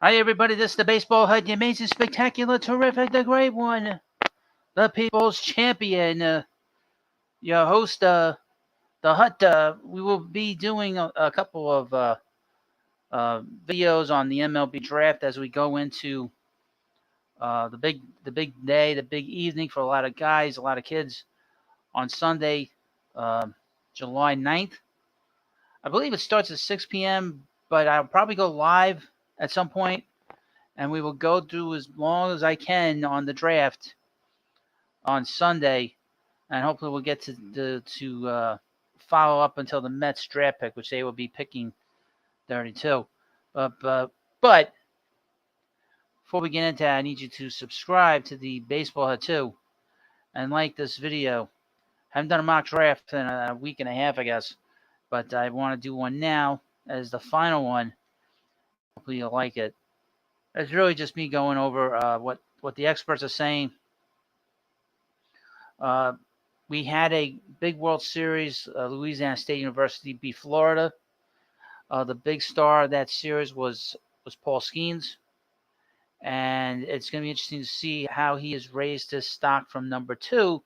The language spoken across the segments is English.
Hi, everybody. This is the Baseball Hut, the amazing, spectacular, terrific, the great one, the people's champion, your host, the Hut. We will be doing a couple of videos on the MLB draft as we go into the big day, the big evening for a lot of guys, a lot of kids on Sunday, uh, July 9th. I believe it starts at 6 p.m., but I'll probably go live at some point, and we will go through as long as I can on the draft on Sunday, and hopefully we'll get to follow up until the Mets draft pick, which they will be picking 32. But before we get into that, I need you to subscribe to the Baseball Hut 2 and like this video. I haven't done a mock draft in a week and a half, I guess, but I want to do one now as the final one. Hopefully you'll like it. It's really just me going over what the experts are saying. Uh, we had a big World Series. Louisiana State University beat Florida. The big star of that series was Paul Skeens, and it's going to be interesting to see how he has raised his stock from number 2,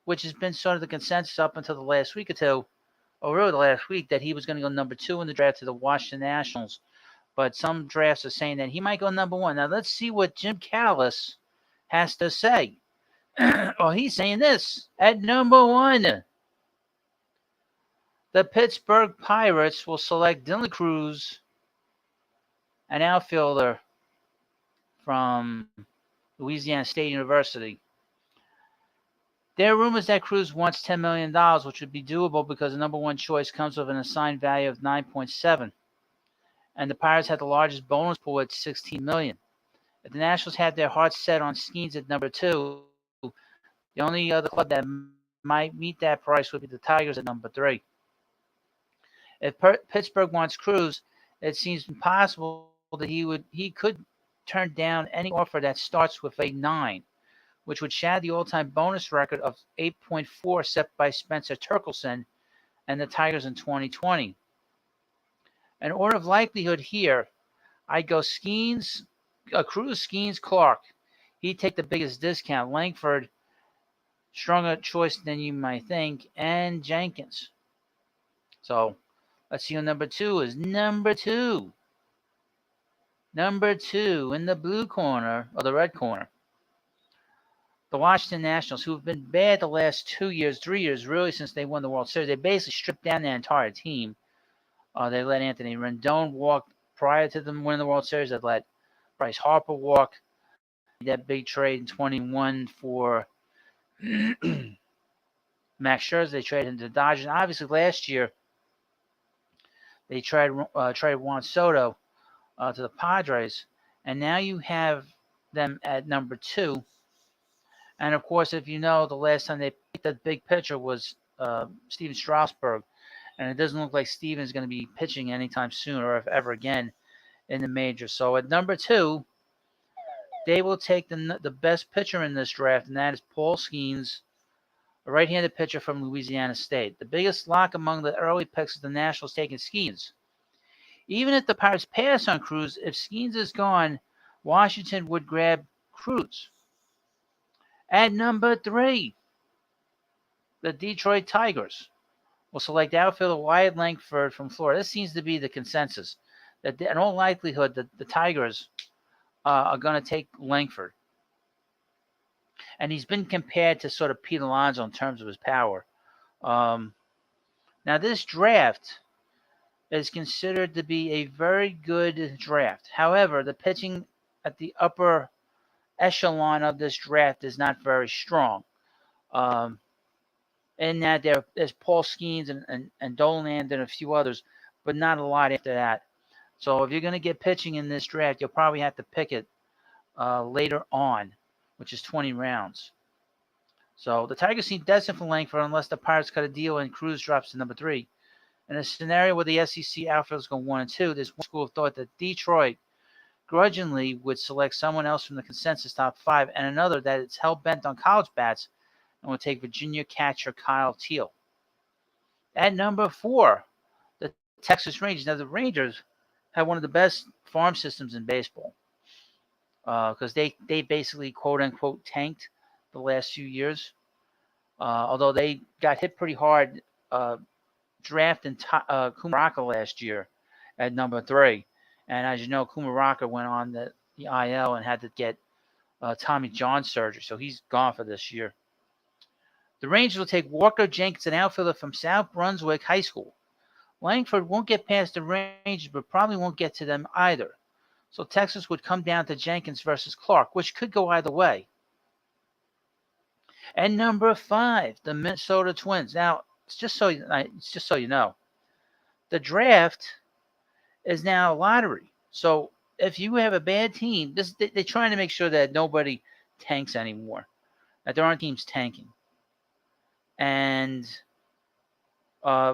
which has been sort of the consensus up until the last week or two, or really the last week, that he was going to go number 2 in the draft to the Washington Nationals. But some drafts are saying that he might go number 1. Now let's see what Jim Callis has to say. Well, he's saying this at number 1. The Pittsburgh Pirates will select Dylan Cruz, an outfielder from Louisiana State University. There are rumors that Cruz wants $10 million, which would be doable because the number 1 choice comes with an assigned value of 9.7, and the Pirates had the largest bonus pool at $16 million. If the Nationals had their hearts set on Skeens at number 2, the only other club that might meet that price would be the Tigers at number 3. If Pittsburgh wants Cruz, it seems impossible that he could turn down any offer that starts with a 9, which would shatter the all-time bonus record of 8.4 set by Spencer Torkelson and the Tigers in 2020. In order of likelihood here, I'd go Cruz, Skeens, Clark. He'd take the biggest discount. Langford, stronger choice than you might think, and Jenkins. So let's see who number 2 is. Number 2 in the blue corner, or the red corner, the Washington Nationals, who have been bad the last 2 years, 3 years, really, since they won the World Series. They basically stripped down their entire team. They let Anthony Rendon walk prior to them winning the World Series. They let Bryce Harper walk. That big trade in 21 for Max Scherzer. They traded him to the Dodgers. And obviously, last year, they traded Juan Soto to the Padres. And now you have them at number 2. And, of course, if you know, the last time they picked that big pitcher was Steven Strasburg. And it doesn't look like Steven's going to be pitching anytime soon or if ever again in the majors. So at number 2, they will take the best pitcher in this draft, and that is Paul Skeens, a right-handed pitcher from Louisiana State. The biggest lock among the early picks is the Nationals taking Skeens. Even if the Pirates pass on Cruz, if Skeens is gone, Washington would grab Cruz. At number 3, the Detroit Tigers will select outfielder Wyatt Langford from Florida. This seems to be the consensus, that in all likelihood the Tigers are going to take Langford. And he's been compared to sort of Pete Alonso in terms of his power. Now, this draft is considered to be a very good draft. However, the pitching at the upper echelon of this draft is not very strong. In that there's Paul Skeens and Dolan and a few others, but not a lot after that. So if you're going to get pitching in this draft, you'll probably have to pick it later on, which is 20 rounds. So the Tigers seem destined for Langford unless the Pirates cut a deal and Cruz drops to number 3. In a scenario where the SEC outfielders go 1 and 2, there's one school of thought that Detroit grudgingly would select someone else from the consensus top 5, and another that is hell-bent on college bats and will take Virginia catcher Kyle Teal. At number 4, the Texas Rangers. Now, the Rangers have one of the best farm systems in baseball because they basically quote unquote tanked the last few years. Although they got hit pretty hard drafting Kumaraka last year at number 3, and as you know, Kumaraka went on the IL and had to get Tommy John surgery, so he's gone for this year. The Rangers will take Walker Jenkins, an outfielder from South Brunswick High School. Langford won't get past the Rangers, but probably won't get to them either. So Texas would come down to Jenkins versus Clark, which could go either way. And number 5, the Minnesota Twins. Now, it's just so you know, the draft is now a lottery. So if you have a bad team, they're trying to make sure that nobody tanks anymore, that there aren't teams tanking. And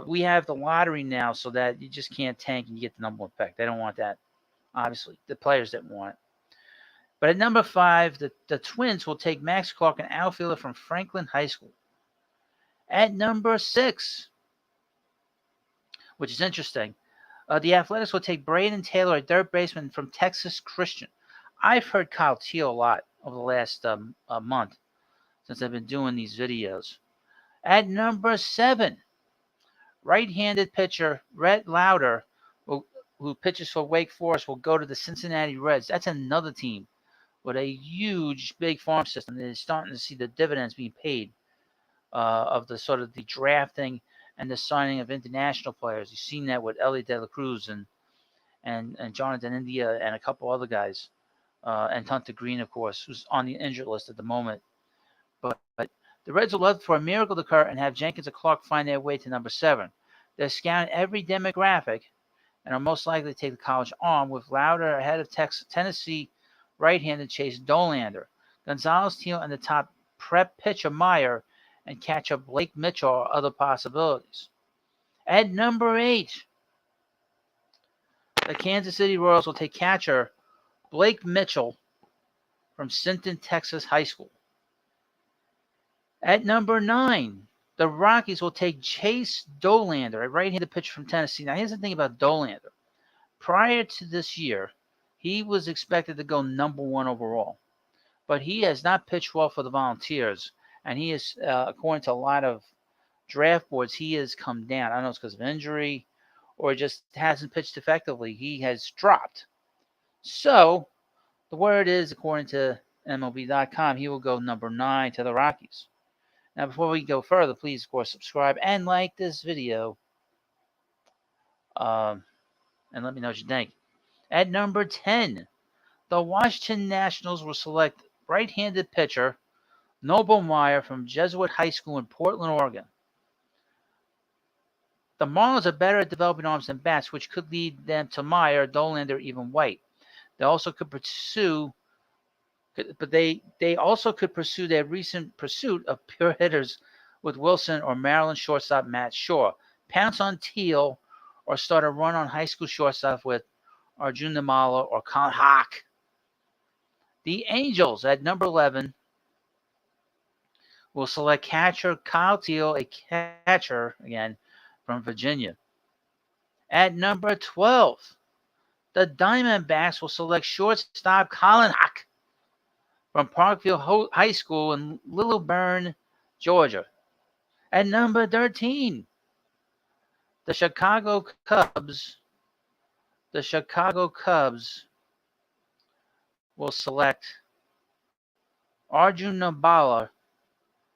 we have the lottery now so that you just can't tank and you get the number 1 pick. They don't want that, obviously. The players didn't want it. But at number 5, the Twins will take Max Clark, an outfielder from Franklin High School. At number 6, which is interesting, the Athletics will take Braden Taylor, a third baseman from Texas Christian. I've heard Kyle Teal a lot over the last month since I've been doing these videos. At number 7, right-handed pitcher Rhett Lauder, who pitches for Wake Forest, will go to the Cincinnati Reds. That's another team with a huge, big farm system that is starting to see the dividends being paid of the sort of the drafting and the signing of international players. You've seen that with Elliot De La Cruz and Jonathan India and a couple other guys, and Hunter Green, of course, who's on the injured list at the moment. But the Reds will love for a miracle to occur and have Jenkins and Clark find their way to number 7. They're scouting every demographic and are most likely to take the college arm, with Lauder ahead of Tennessee right-handed Chase Dolander, Gonzalez Teal, and the top prep pitcher Meyer, and catcher Blake Mitchell are other possibilities. At number 8, the Kansas City Royals will take catcher Blake Mitchell from Sinton, Texas High School. At number 9, the Rockies will take Chase Dolander, a right-handed pitcher from Tennessee. Now, here's the thing about Dolander. Prior to this year, he was expected to go number 1 overall, but he has not pitched well for the Volunteers, and he is, according to a lot of draft boards, he has come down. I don't know if it's because of injury or just hasn't pitched effectively. He has dropped. So the word is, according to MLB.com, he will go number 9 to the Rockies. Now, before we go further, please, of course, subscribe and like this video. And let me know what you think. At number 10, the Washington Nationals will select right-handed pitcher Noble Meyer from Jesuit High School in Portland, Oregon. The Marlins are better at developing arms than bats, which could lead them to Meyer, Dolander, or even White. They also could pursue their recent pursuit of pure hitters with Wilson or Maryland shortstop Matt Shaw, pounce on Teal, or start a run on high school shortstop with Arjun Namala or Colin Hawk. The Angels at number 11 will select catcher Kyle Teal, a catcher, again, from Virginia. At number 12, the Diamondbacks will select shortstop Colin Hawk from Parkville High School in Little Bern, Georgia. At number 13, the Chicago Cubs will select Arjun Nabala,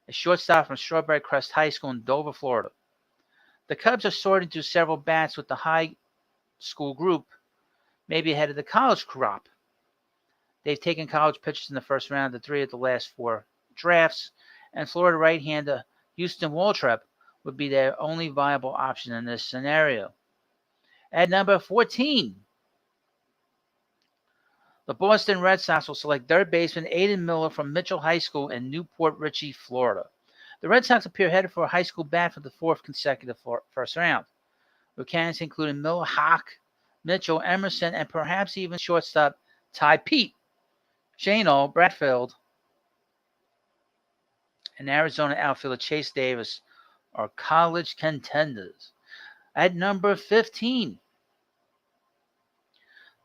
a shortstop from Strawberry Crest High School in Dover, Florida. The Cubs are sorting through several bats with the high school group, maybe ahead of the college crop. They've taken college pitchers in the first round of 3 of the last 4 drafts, and Florida right-hander Houston Waltrip would be their only viable option in this scenario. At number 14, the Boston Red Sox will select third baseman Aiden Miller from Mitchell High School in Newport Richey, Florida. The Red Sox appear headed for a high school bat for the 4th consecutive first round, with candidates including Miller, Hawk, Mitchell, Emerson, and perhaps even shortstop Ty Pete, Shano Bradfield, and Arizona outfielder Chase Davis are college contenders. At number 15,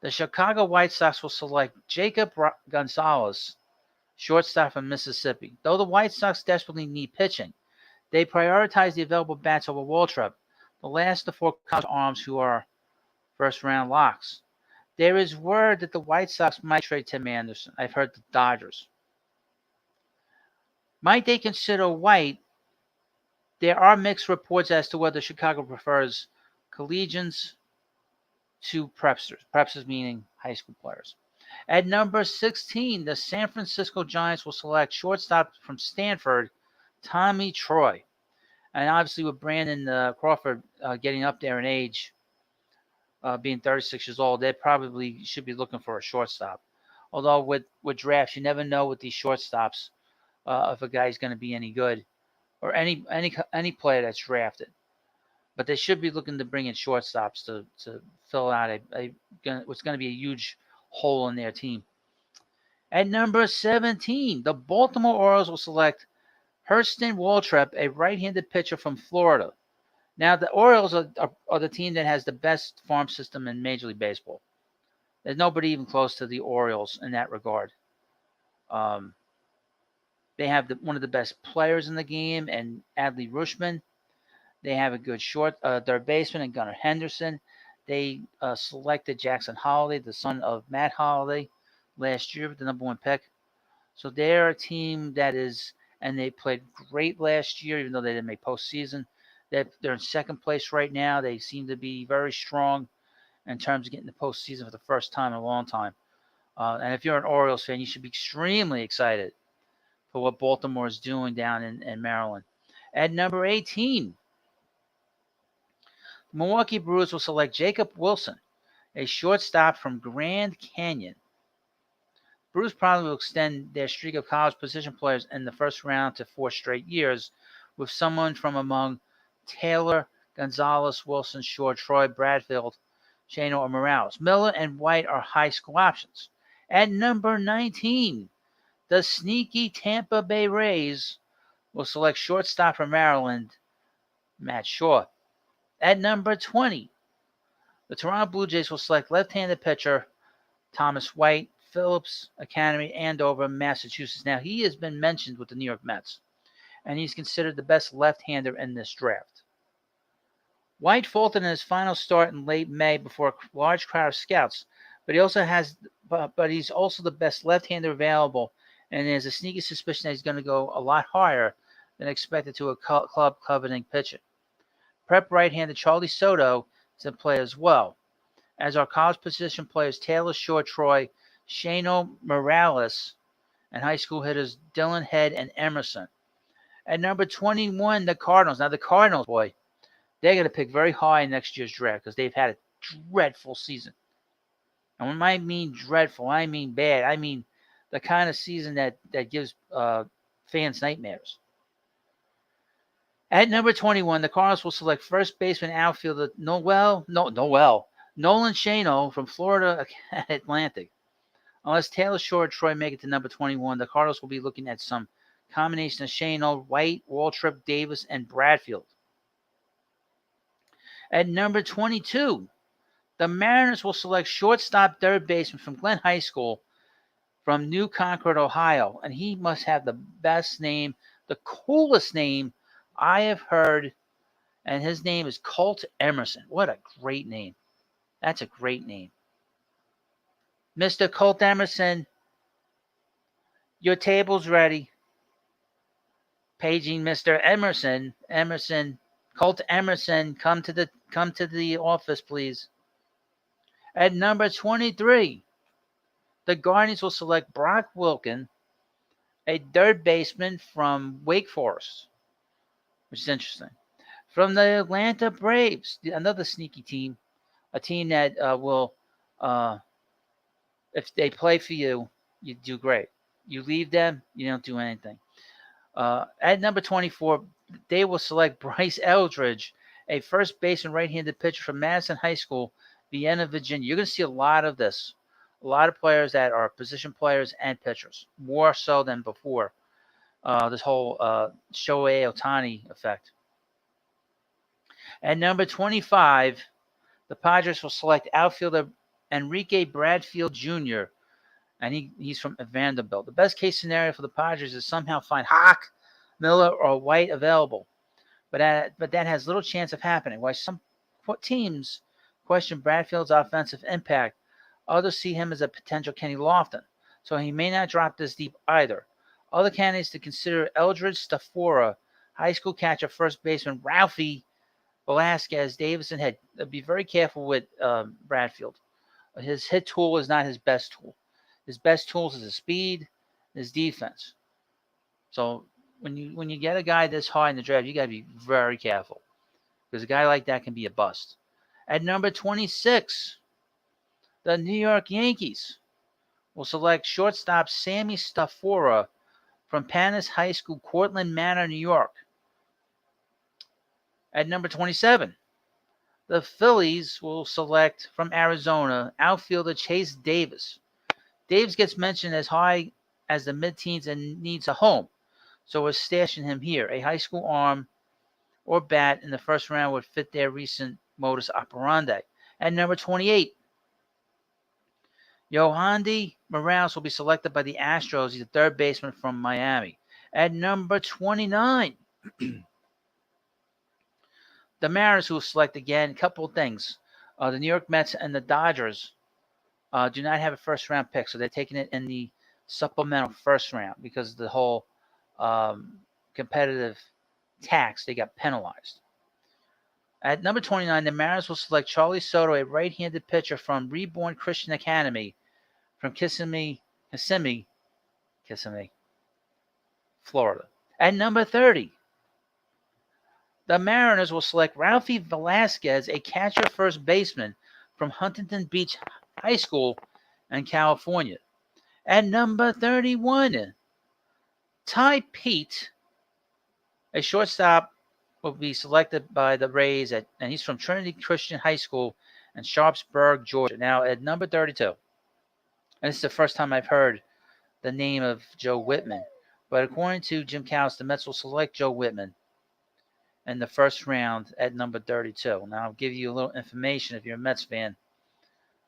The Chicago White Sox will select Jacob Gonzalez, shortstop from Mississippi. Though the White Sox desperately need pitching, they prioritize the available bats over Waltrip, the last of the four college arms who are first-round locks. There is word that the White Sox might trade Tim Anderson. I've heard the Dodgers. Might they consider White? There are mixed reports as to whether Chicago prefers collegians to prepsters. Prepsters meaning high school players. At number 16, the San Francisco Giants will select shortstop from Stanford, Tommy Troy. And obviously with Brandon Crawford getting up there in age, being 36 years old, they probably should be looking for a shortstop. Although with drafts, you never know with these shortstops if a guy's going to be any good or any player that's drafted. But they should be looking to bring in shortstops to fill out what's going to be a huge hole in their team. At number 17, the Baltimore Orioles will select Hurston Waltrip, a right-handed pitcher from Florida. Now, the Orioles are the team that has the best farm system in Major League Baseball. There's nobody even close to the Orioles in that regard. They have one of the best players in the game, and Adley Rutschman. They have a good third baseman, and Gunnar Henderson. They selected Jackson Holliday, the son of Matt Holliday, last year with the number one pick. So they're a team that is, and they played great last year, even though they didn't make postseason. They're in second place right now. They seem to be very strong in terms of getting the postseason for the first time in a long time. And if you're an Orioles fan, you should be extremely excited for what Baltimore is doing down in Maryland. At number 18, the Milwaukee Brewers will select Jacob Wilson, a shortstop from Grand Canyon. Brewers probably will extend their streak of college position players in the first round to 4 straight years with someone from among Taylor, Gonzalez, Wilson, Shore, Troy, Bradfield, Shano, or Morales. Miller and White are high school options. At number 19, the sneaky Tampa Bay Rays will select shortstop from Maryland, Matt Shaw. At number 20, the Toronto Blue Jays will select left-handed pitcher Thomas White, Phillips Academy, Andover, Massachusetts. Now, he has been mentioned with the New York Mets, and he's considered the best left-hander in this draft. White faltered in his final start in late May before a large crowd of scouts, but he's also the best left-hander available, and there's a sneaky suspicion that he's going to go a lot higher than expected to a club coveting pitcher. Prep right-hander Charlie Soto is in play as well, as our college position players Taylor Shore, Troy, Shano Morales, and high school hitters Dylan Head and Emerson. At number 21, the Cardinals. Now, the Cardinals, boy, they're going to pick very high in next year's draft because they've had a dreadful season. And when I mean dreadful, I mean bad. I mean the kind of season that gives fans nightmares. At number 21, the Cardinals will select first baseman outfielder Nolan Shano from Florida Atlantic. Unless Taylor Shore or Troy make it to number 21, the Cardinals will be looking at some combination of Shano, White, Waltrip, Davis, and Bradfield. At number 22, the Mariners will select shortstop third baseman from Glenn High School from New Concord, Ohio. And he must have the best name, the coolest name I have heard. And his name is Colt Emerson. What a great name. That's a great name. Mr. Colt Emerson, your table's ready. Paging Mr. Emerson. Colt Emerson, come to the office, please. At number 23, the Guardians will select Brock Wilken, a third baseman from Wake Forest, which is interesting. From the Atlanta Braves, another sneaky team, a team that will, if they play for you, you do great. You leave them, you don't do anything. At number 24, they will select Bryce Eldridge, a first baseman right-handed pitcher from Madison High School, Vienna, Virginia. You're going to see a lot of this. A lot of players that are position players and pitchers, more so than before. This whole Shohei Ohtani effect. At number 25, the Padres will select outfielder Enrique Bradfield Jr., and he's from Vanderbilt. The best case scenario for the Padres is somehow find Hawk, Miller, or White available, but that has little chance of happening. While some teams question Bradfield's offensive impact, others see him as a potential Kenny Lofton, so he may not drop this deep either. Other candidates to consider: Eldred Stafora, high school catcher, first baseman Ralphie Velasquez Davidson. Be very careful with Bradfield. His hit tool is not his best tool. His best tools is his speed, his defense. So when you get a guy this high in the draft, you got to be very careful because a guy like that can be a bust. At number 26, the New York Yankees will select shortstop Sammy Stafora from Panis High School, Cortland Manor, New York. At number 27, the Phillies will select from Arizona outfielder Chase Davis. Davis gets mentioned as high as the mid-teens and needs a home, so we're stashing him here. A high school arm or bat in the first round would fit their recent modus operandi. At number 28, Yohandy Morales will be selected by the Astros. He's a third baseman from Miami. At number 29, the Mariners will select again. A couple of things. The New York Mets and the Dodgers do not have a first-round pick, so they're taking it in the supplemental first round because of the whole competitive tax. They got penalized. At number 29, the Mariners will select Charlie Soto, a right-handed pitcher from Reborn Christian Academy from Kissimmee, Florida. At number 30, the Mariners will select Ralphie Velasquez, a catcher first baseman from Huntington Beach High School in California. At number 31, Ty Pete, a shortstop, will be selected by the Rays, and he's from Trinity Christian High School in Sharpsburg, Georgia. Now, at number 32, and this is the first time I've heard the name of Joe Whitman, but according to Jim Callis, the Mets will select Joe Whitman in the first round at number 32. Now, I'll give you a little information if you're a Mets fan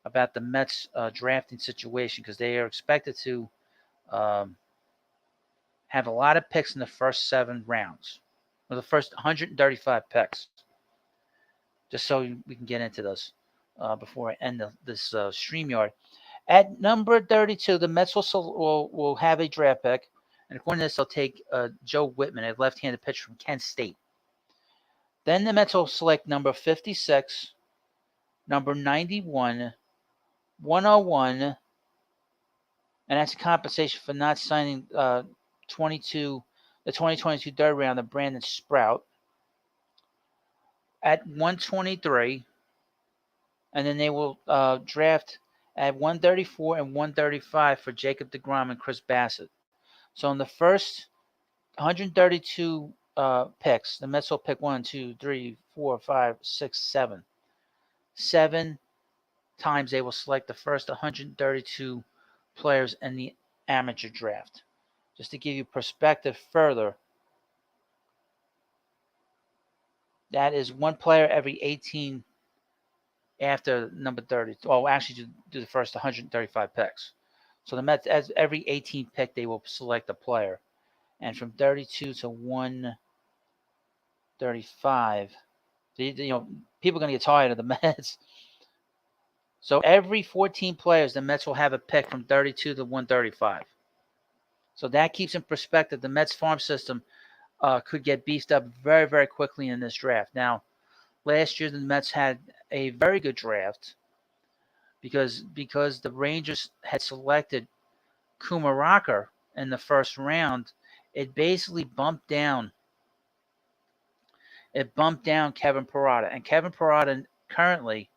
about the Mets drafting situation because they are expected to have a lot of picks in the first 7 rounds, or the first 135 picks. Just so we can get into this before I end this StreamYard. At number 32, the Mets will have a draft pick, and according to this, they'll take Joe Whitman, a left-handed pitcher from Kent State. Then the Mets will select number 56, number 91, 101, and that's a compensation for not signing the 2022 third round of Brandon Sprout. At 123, and then they will draft at 134 and 135 for Jacob deGrom and Chris Bassett. So in the first 132 picks, the Mets will pick 1, 2, 3, 4, 5, 6, 7. 7 times they will select the first 132 players in the amateur draft. Just to give you perspective further, that is one player every 18 after number 30. Well, actually, do the first 135 picks. So the Mets, as every 18 pick, they will select a player. And from 32 to 135, people are going to get tired of the Mets. So every 14 players, the Mets will have a pick from 32 to 135. So that keeps in perspective the Mets farm system could get beefed up very, very quickly in this draft. Now, last year the Mets had a very good draft because the Rangers had selected Kumaraka in the first round. It basically bumped down Kevin Parada, and Kevin Parada currently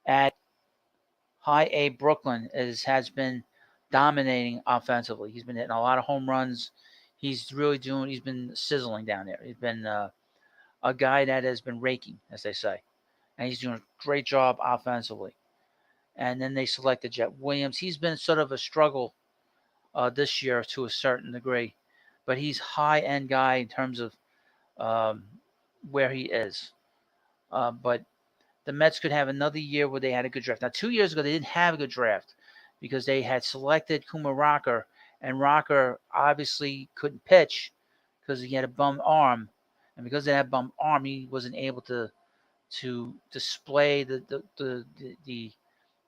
at High A Brooklyn has been dominating offensively. He's been hitting a lot of home runs. He's been sizzling down there. He's been a guy that has been raking, as they say. And he's doing a great job offensively. And then they selected Jet Williams. He's been sort of a struggle this year to a certain degree. But he's high-end guy in terms of where he is. But the Mets could have another year where they had a good draft. Now, 2 years ago, they didn't have a good draft because they had selected Kumar Rocker, and Rocker obviously couldn't pitch because he had a bum arm, and because of that bum arm, he wasn't able to display the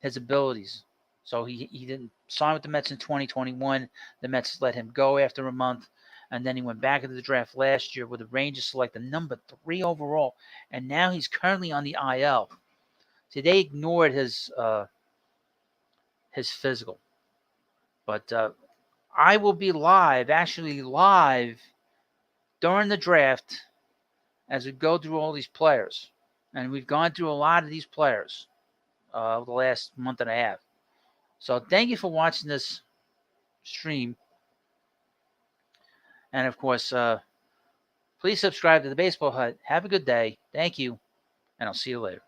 his abilities. So he didn't sign with the Mets in 2021. The Mets let him go after a month, and then he went back into the draft last year where the Rangers selected number 3 overall, and now he's currently on the IL. See, they ignored his physical, but I will be actually live during the draft as we go through all these players, and we've gone through a lot of these players over the last month and a half. So thank you for watching this stream. And of course, please subscribe to the Baseball Hut. Have a good day. Thank you, and I'll see you later.